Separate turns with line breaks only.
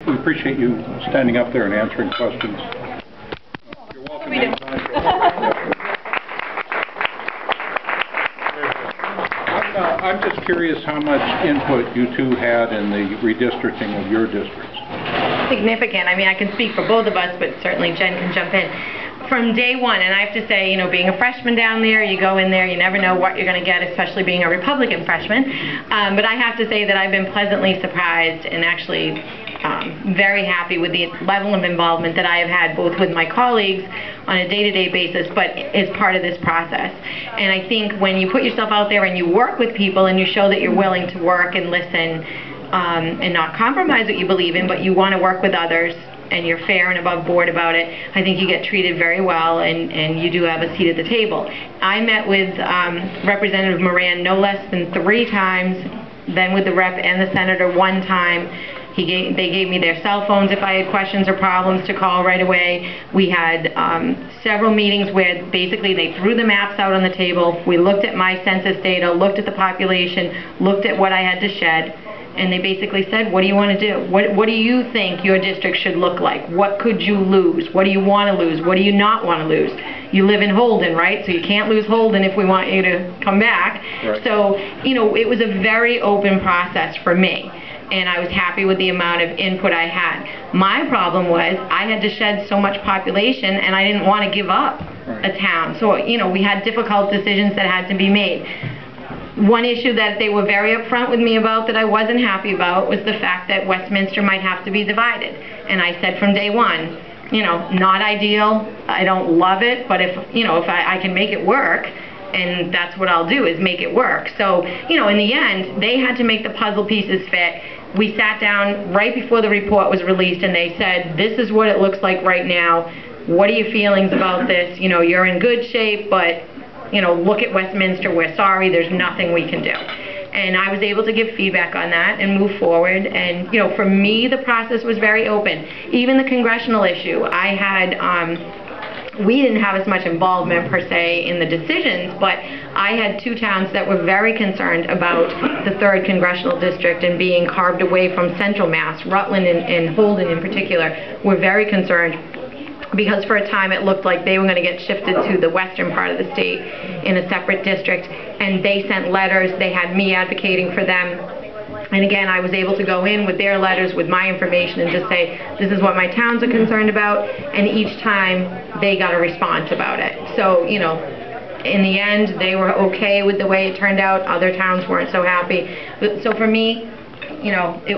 We appreciate you standing up there and answering questions. You're welcome.
We do.
I'm just curious how much input you two had in the redistricting of your districts.
Significant. I mean, I can speak for both of us, but certainly Jen can jump in. From day one, and I have to say, you know, being a freshman down there, you go in there, you never know what you're going to get, especially being a Republican freshman. But I have to say that I've been pleasantly surprised and actually very happy with the level of involvement that I have had both with my colleagues on a day-to-day basis, but as part of this process. And I think when you put yourself out there and you work with people and you show that you're willing to work and listen and not compromise what you believe in, but you want to work with others, and you're fair and above board about it, I think you get treated very well, and you do have a seat at the table. I met with Representative Moran no less than 3 times, then with the rep and the senator 1 time. They gave me their cell phones if I had questions or problems to call right away. We had several meetings where basically they threw the maps out on the table. We looked at my census data, looked at the population, looked at what I had to shed, and they basically said, what do you want to do? What do you think your district should look like? What could you lose? What do you want to lose? What do you not want to lose? You live in Holden, right? So you can't lose Holden if we want you to come back.
Right.
So, you know, it was a very open process for me, and I was happy with the amount of input I had. My problem was I had to shed so much population, and I didn't want to give up a town. So, you know, we had difficult decisions that had to be made. One issue that they were very upfront with me about that I wasn't happy about was the fact that Westminster might have to be divided. And I said from day one, you know, not ideal, I don't love it, but if, you know, if I can make it work, and that's what I'll do, is make it work. So, you know, in the end, they had to make the puzzle pieces fit. We sat down right before the report was released, and they said, this is what it looks like right now. What are your feelings about this? You know, you're in good shape, but you know, look at Westminster, we're sorry, there's nothing we can do. And I was able to give feedback on that and move forward. And, you know, for me, the process was very open. Even the congressional issue, I had, we didn't have as much involvement per se in the decisions, but I had 2 towns that were very concerned about the 3rd congressional district and being carved away from Central Mass. Rutland and Holden in particular were very concerned, because for a time it looked like they were going to get shifted to the western part of the state in a separate district, and they sent letters. They had me advocating for them, and again I was able to go in with their letters with my information and just say, this is what my towns are concerned about, and each time they got a response about it. So, you know, in the end they were okay with the way it turned out. Other towns weren't so happy. So for me, you know, it